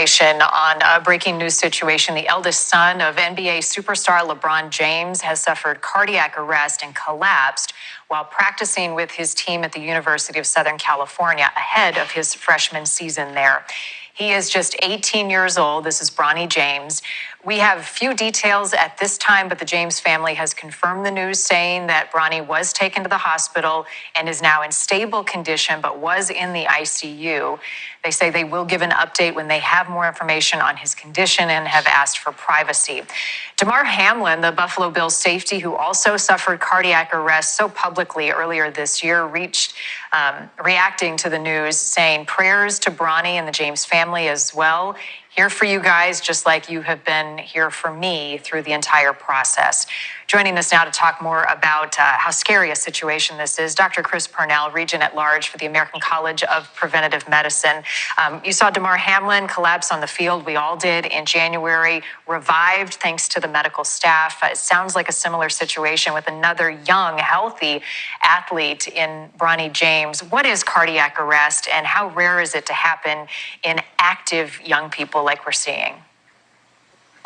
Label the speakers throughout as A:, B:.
A: information on a breaking news situation. The eldest son of NBA superstar Lebron James has suffered cardiac arrest and collapsed while practicing with his team at the University of Southern California ahead of his freshman season there. He is just 18 years old. This is Bronny James. We have few details at this time, but the James family has confirmed the news, saying that Bronny was taken to the hospital and is now in stable condition, but was in the ICU. They say they will give an update when they have more information on his condition and have asked for privacy. Damar Hamlin, the Buffalo Bills safety who also suffered cardiac arrest so publicly earlier this year, reacting to the news, saying prayers to Bronny and the James family as well. Here for you guys, just like you have been here for me through the entire process. Joining us now to talk more about how scary a situation this is, Dr. Chris Purnell, Regent at Large for the American College of Preventative Medicine. You saw Damar Hamlin collapse on the field. We all did in January, revived thanks to the medical staff. It sounds like a similar situation with another young, healthy athlete in Bronny James. What is cardiac arrest and how rare is it to happen in active young people like we're seeing?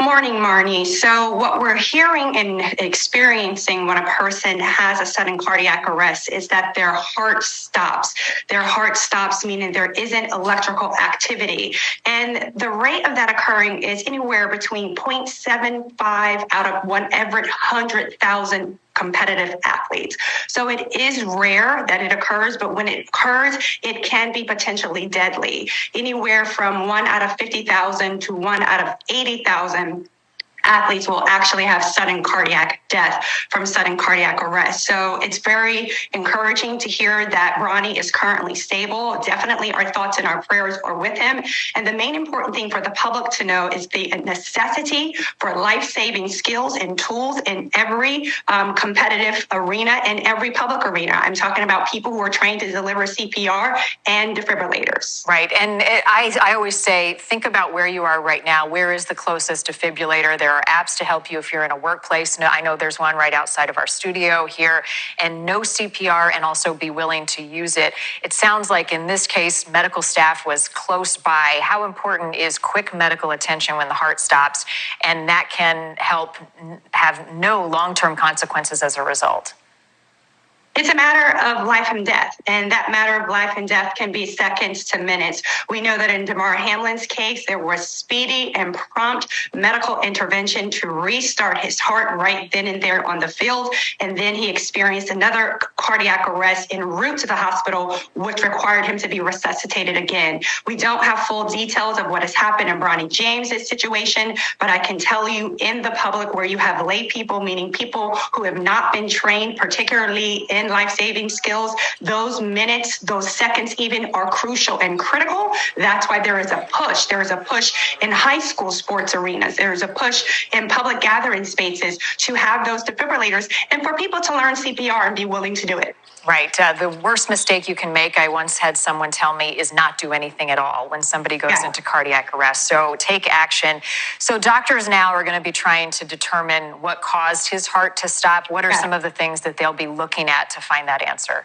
B: Morning, Marnie. So what we're hearing and experiencing when a person has a sudden cardiac arrest is that their heart stops. Their heart stops, meaning there isn't electrical activity. And the rate of that occurring is anywhere between 0.75 out of one every 100,000 competitive athletes. So it is rare that it occurs, but when it occurs, it can be potentially deadly. Anywhere from 1 out of 50,000 to 1 out of 80,000 athletes will actually have sudden cardiac death from sudden cardiac arrest. So it's very encouraging to hear that Bronny is currently stable. Definitely our thoughts and our prayers are with him. And the main important thing for the public to know is the necessity for life-saving skills and tools in every competitive arena and every public arena. I'm talking about people who are trained to deliver CPR and defibrillators.
A: Right. And I always say, think about where you are right now. Where is the closest defibrillator? There are apps to help you if you're in a workplace. I know there's one right outside of our studio here, and know CPR and also be willing to use it. It sounds like in this case, medical staff was close by. How important is quick medical attention when the heart stops? And that can help have no long-term consequences as a result.
B: It's a matter of life and death, and that matter of life and death can be seconds to minutes. We know that in Damar Hamlin's case, there was speedy and prompt medical intervention to restart his heart right then and there on the field, and then he experienced another cardiac arrest en route to the hospital, which required him to be resuscitated again. We don't have full details of what has happened in Bronny James's situation, but I can tell you in the public where you have lay people, meaning people who have not been trained, particularly in life-saving skills, those minutes, those seconds even are crucial and critical. That's why there is a push. There is a push in high school sports arenas. There is a push in public gathering spaces to have those defibrillators and for people to learn CPR and be willing to do it.
A: Right. The worst mistake you can make, I once had someone tell me, is not do anything at all when somebody goes into cardiac arrest. So take action. So doctors now are going to be trying to determine what caused his heart to stop. What are some of the things that they'll be looking at to find that answer?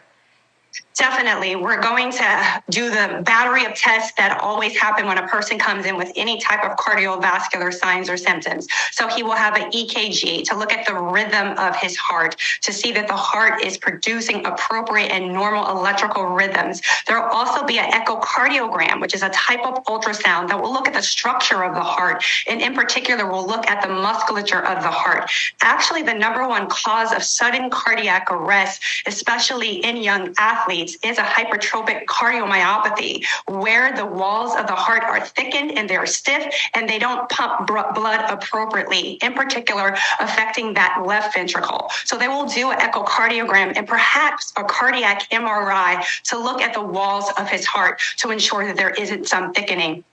B: Definitely. We're going to do the battery of tests that always happen when a person comes in with any type of cardiovascular signs or symptoms. So he will have an EKG to look at the rhythm of his heart, to see that the heart is producing appropriate and normal electrical rhythms. There will also be an echocardiogram, which is a type of ultrasound that will look at the structure of the heart. And in particular, will look at the musculature of the heart. Actually, the number one cause of sudden cardiac arrest, especially in young athletes, is a hypertrophic cardiomyopathy, where the walls of the heart are thickened and they're stiff and they don't pump blood appropriately, in particular affecting that left ventricle. So they will do an echocardiogram and perhaps a cardiac MRI to look at the walls of his heart to ensure that there isn't some thickening.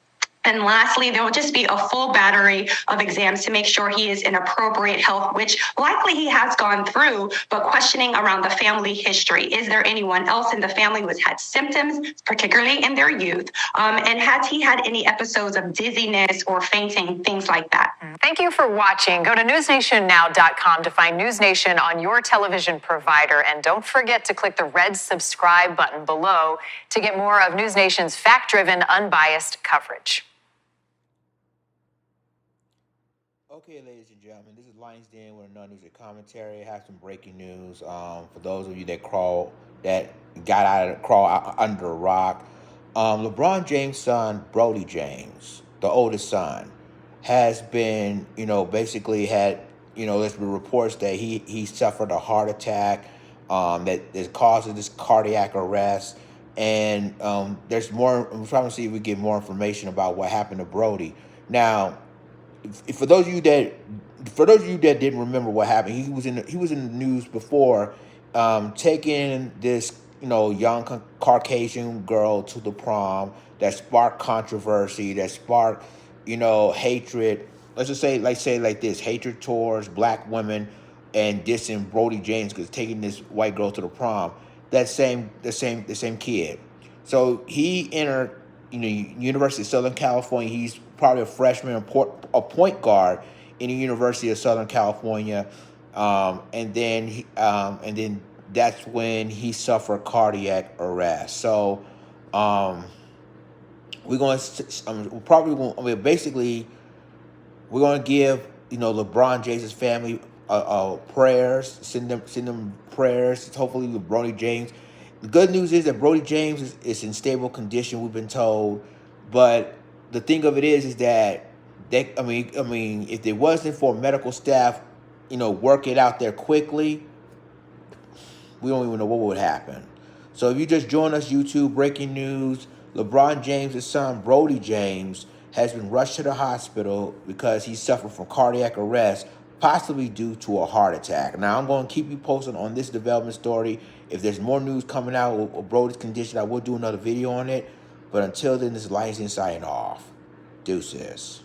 B: And lastly, there will just be a full battery of exams to make sure he is in appropriate health, which likely he has gone through, but questioning around the family history. Is there anyone else in the family who has had symptoms, particularly in their youth? And has he had any episodes of dizziness or fainting, things like that?
A: Thank you for watching. Go to newsnationnow.com to find News Nation on your television provider. And don't forget to click the red subscribe button below to get more of News Nation's fact-driven, unbiased coverage.
C: Okay, ladies and gentlemen, this is Lions Den with another news and commentary. I have some breaking news. For those of you that got crawl out under a rock, LeBron James' son, Brody James, the oldest son, has been, basically had, there's been reports that he suffered a heart attack, that is causing this cardiac arrest, and there's more. I'm trying to see if we get more information about what happened to Brody. Now, for those of you that didn't remember what happened, he was in the news before, taking this young Caucasian girl to the prom that sparked controversy, that sparked hatred. Let's just say like this: hatred towards black women, and dissing Brody James because taking this white girl to the prom. The same kid. So he entered, University of Southern California. He's probably a freshman, a point guard in the University of Southern California, and then that's when he suffered cardiac arrest. So, um, we're going to probably going. I mean, basically, we're going to give LeBron James' family prayers, send them prayers. Hopefully, with Bronny James. The good news is that Brody James is in stable condition. We've been told, but the thing of it is that I mean, if it wasn't for medical staff, work it out there quickly, we don't even know what would happen. So if you just join us, YouTube breaking news: LeBron James' son, Brody James, has been rushed to the hospital because he suffered from cardiac arrest, possibly due to a heart attack. Now, I'm going to keep you posted on this development story. If there's more news coming out of Brody's condition, I will do another video on it. But until then, this is Lions signing off. Deuces.